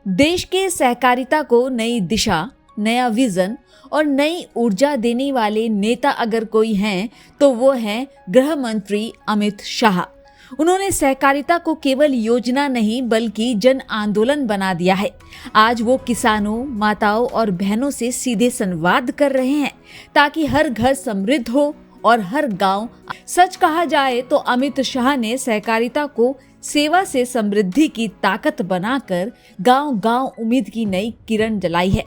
देश के सहकारिता को नई दिशा, नया विजन और नई ऊर्जा देने वाले नेता अगर कोई हैं तो वो हैं गृह मंत्री अमित शाह। उन्होंने सहकारिता को केवल योजना नहीं बल्कि जन आंदोलन बना दिया है। आज वो किसानों, माताओं और बहनों से सीधे संवाद कर रहे हैं ताकि हर घर समृद्ध हो और हर गांव। सच कहा जाए तो अमित शाह ने सहकारिता को सेवा से समृद्धि की ताकत बनाकर गांव-गांव उम्मीद की नई किरण जलाई है।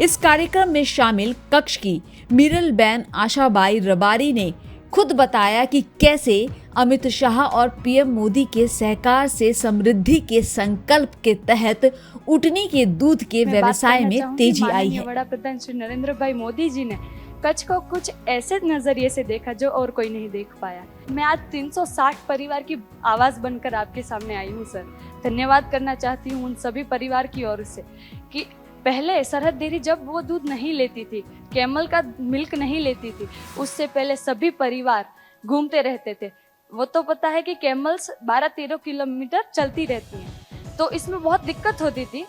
इस कार्यक्रम में शामिल कक्ष की मीरल बैन आशाबाई रबारी ने खुद बताया कि कैसे अमित शाह और पीएम मोदी के सहकार से समृद्धि के संकल्प के तहत ऊँटनी के दूध के व्यवसाय में तेजी आई है। वड़ा प्रधान श्री नरेंद्र भाई मोदी जी ने कच्छ को कुछ ऐसे नजरिए से देखा जो और कोई नहीं देख पाया। मैं आज 360 परिवार की आवाज बनकर आपके सामने आई हूँ सर। धन्यवाद करना चाहती हूँ उन सभी परिवार की ओर से कि पहले सरहद डेयरी जब वो दूध नहीं लेती थी, कैमल का मिल्क नहीं लेती थी, उससे पहले सभी परिवार घूमते रहते थे। वो तो पता है कि कैमल्स 12-13 किलोमीटर चलती रहती हैं, तो इसमें बहुत दिक्कत होती थी।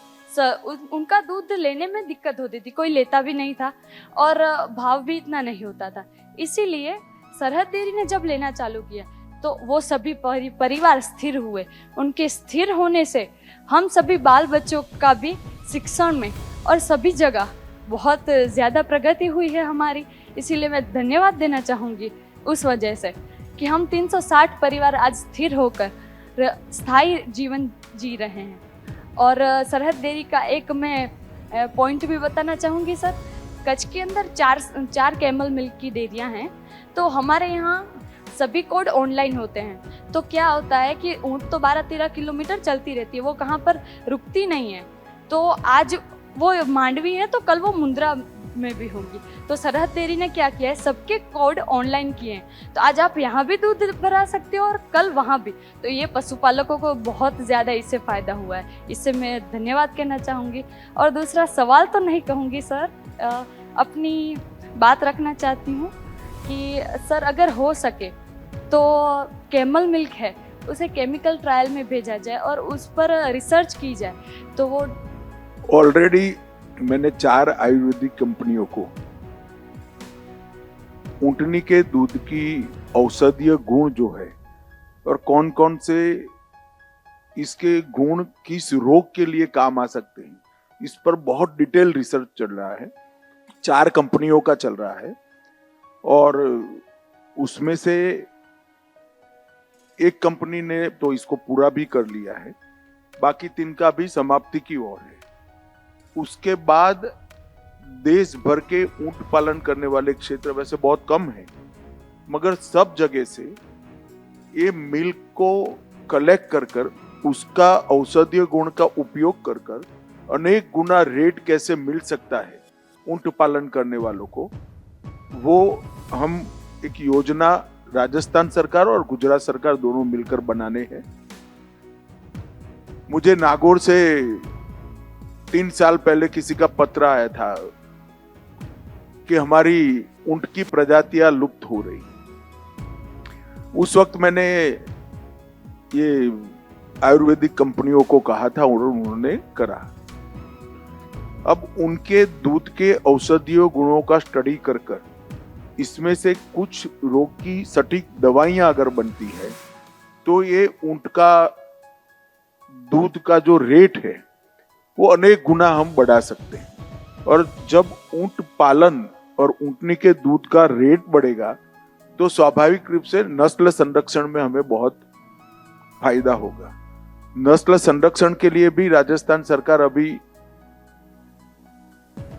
उनका दूध लेने में दिक्कत होती थी, कोई लेता भी नहीं था और भाव भी इतना नहीं होता था। इसीलिए सरहद डेयरी ने जब लेना चालू किया तो वो सभी परिवार स्थिर हुए। उनके स्थिर होने से हम सभी बाल बच्चों का भी शिक्षण में और सभी जगह बहुत ज़्यादा प्रगति हुई है हमारी। इसीलिए मैं धन्यवाद देना चाहूँगी उस वजह से कि हम 360 परिवार आज स्थिर होकर स्थायी जीवन जी रहे हैं। और सरहद डेयरी का एक मैं पॉइंट भी बताना चाहूँगी सर। कच्छ के अंदर चार कैमल मिल्क की डेयरियाँ हैं, तो हमारे यहाँ सभी कोड ऑनलाइन होते हैं। तो क्या होता है कि ऊँट तो 12-13 किलोमीटर चलती रहती है, वो कहाँ पर रुकती नहीं है। तो आज वो मांडवी है तो कल वो मुंद्रा में भी होंगी। तो सरहद डेयरी ने क्या किया है, सबके कोड ऑनलाइन किए हैं, तो आज आप यहाँ भी दूध भरा सकते हो और कल वहाँ भी। तो ये पशुपालकों को बहुत ज़्यादा इससे फ़ायदा हुआ है, इससे मैं धन्यवाद कहना चाहूँगी। और दूसरा सवाल तो नहीं कहूँगी सर, अपनी बात रखना चाहती हूँ कि सर अगर हो सके तो कैमल मिल्क है उसे केमिकल ट्रायल में भेजा जाए और उस पर रिसर्च की जाए। तो वो ऑलरेडी मैंने 4 आयुर्वेदिक कंपनियों को ऊँटनी के दूध की औषधीय गुण जो है और कौन कौन से इसके गुण किस रोग के लिए काम आ सकते हैं, इस पर बहुत डिटेल रिसर्च चल रहा है। 4 कंपनियों का चल रहा है और उसमें से एक कंपनी ने तो इसको पूरा भी कर लिया है, बाकी 3 का भी समाप्ति की ओर है। उसके बाद देश भर के ऊंट पालन करने वाले क्षेत्र वैसे बहुत कम है, मगर सब जगह से ये मिल्क को कलेक्ट कर कर उसका औषधीय गुण का उपयोग कर कर अनेक गुना रेट कैसे मिल सकता है ऊंट पालन करने वालों को, वो हम एक योजना राजस्थान सरकार और गुजरात सरकार दोनों मिलकर बनाने हैं। मुझे नागौर से 3 साल पहले किसी का पत्र आया था कि हमारी ऊंट की प्रजातियां लुप्त हो रही। उस वक्त मैंने ये आयुर्वेदिक कंपनियों को कहा था और उन्होंने करा। अब उनके दूध के औषधीय गुणों का स्टडी कर कर इसमें से कुछ रोग की सटीक दवाइयां अगर बनती है तो ये ऊंट का दूध का जो रेट है वो अनेक गुना हम बढ़ा सकते हैं। और जब ऊंट पालन और ऊँटनी के दूध का रेट बढ़ेगा तो स्वाभाविक रूप से नस्ल संरक्षण में हमें बहुत फायदा होगा। नस्ल संरक्षण के लिए भी राजस्थान सरकार अभी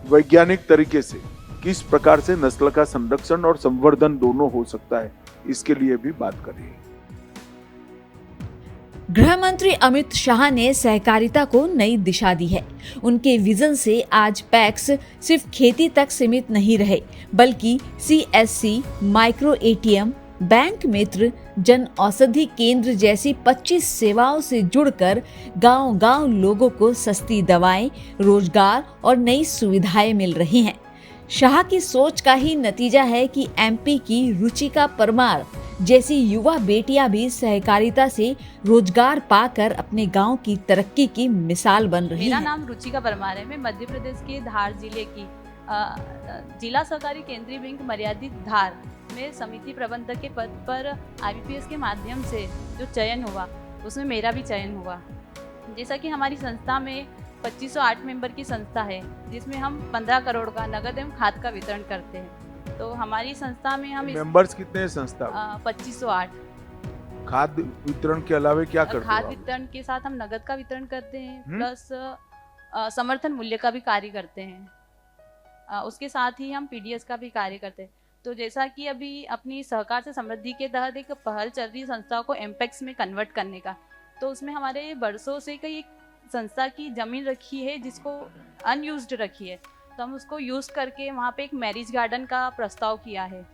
वैज्ञानिक तरीके से किस प्रकार से नस्ल का संरक्षण और संवर्धन दोनों हो सकता है, इसके लिए भी बात कर रही है। गृह मंत्री अमित शाह ने सहकारिता को नई दिशा दी है। उनके विजन से आज पैक्स सिर्फ खेती तक सीमित नहीं रहे, बल्कि CSC, माइक्रो ATM, बैंक मित्र, जन औषधि केंद्र जैसी 25 सेवाओं से जुड़कर गांव-गांव लोगों को सस्ती दवाएं, रोजगार और नई सुविधाएं मिल रही हैं। शाह की सोच का ही नतीजा है कि MP की रुचिका परमार जैसी युवा बेटियां भी सहकारिता से रोजगार पाकर अपने गांव की तरक्की की मिसाल बन रही मेरा हैं। नाम रुचिका परमार है। मैं मध्य प्रदेश के धार जिले की जिला सहकारी केंद्रीय बैंक मर्यादित धार में समिति प्रबंधक के पद पर IBPS के माध्यम से जो चयन हुआ उसमें मेरा भी चयन हुआ। जैसा कि हमारी संस्था में 2508 मेंबर की संस्था है, जिसमें हम 15 करोड़ का नगद एवं खाद का वितरण करते हैं। तो हमारी संस्था में हम मेंबर्स कितने हैं संस्था में? 2508। खाद वितरण के अलावा क्या करते खाद हो आप? वितरण के साथ हम नगद का वितरण करते हैं, हम्म। प्लस समर्थन मूल्य का भी कार्य करते हैं। उसके साथ ही हम PDS का भी कार्य करते हैं। तो जैसा कि अभी अपनी सहकार से समृद्धि के तहत एक पहल चल रही है संस्था को एमपेक्स में कन्वर्ट करने का, तो उसमें हमारे बरसों से कई संस्था की जमीन रखी है जिसको अनयूज्ड रखी है, तो हम उसको यूज़ करके वहाँ पे एक मैरिज गार्डन का प्रस्ताव किया है,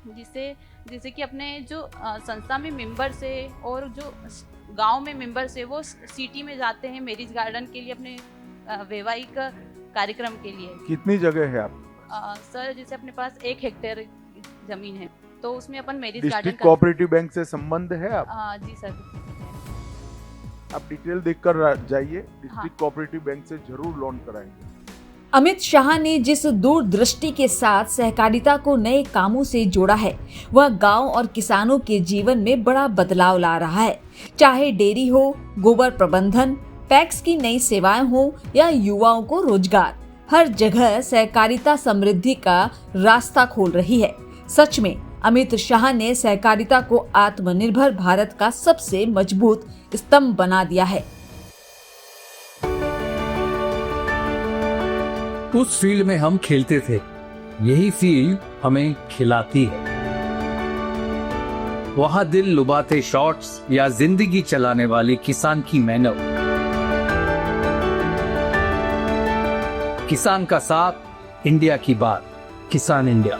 जिससे कि अपने जो संस्था में मेंबर्स है और जो गांव में मेंबर्स है वो सिटी में जाते हैं मैरिज गार्डन के लिए, अपने वैवाहिक कार्यक्रम के लिए। कितनी जगह है आप? सर जैसे अपने पास 1 हेक्टेयर जमीन है, तो उसमें अपन marriage garden district cooperative bank से संबंध है आप? जी सर। आप डिटेल देखकर जाइए, डिस्ट्रिक्ट हाँ। कोऑपरेटिव बैंक से जरूर लोन कराएंगे। अमित शाह ने जिस दूरदृष्टि के साथ सहकारिता को नए कामों से जोड़ा है, वह गांव और किसानों के जीवन में बड़ा बदलाव ला रहा है। चाहे डेयरी हो, गोबर प्रबंधन, पैक्स की नई सेवाएं हो या युवाओं को रोजगार, हर जगह सहकारिता समृद्धि का रास्ता खोल रही है। सच में अमित शाह ने सहकारिता को आत्मनिर्भर भारत का सबसे मजबूत स्तंभ बना दिया है। उस फील्ड में हम खेलते थे, यही फील्ड हमें खिलाती है। वहां दिल लुभाते शॉट्स या जिंदगी चलाने वाले किसान की मेहनत, किसान का साथ, इंडिया की बात, किसान इंडिया।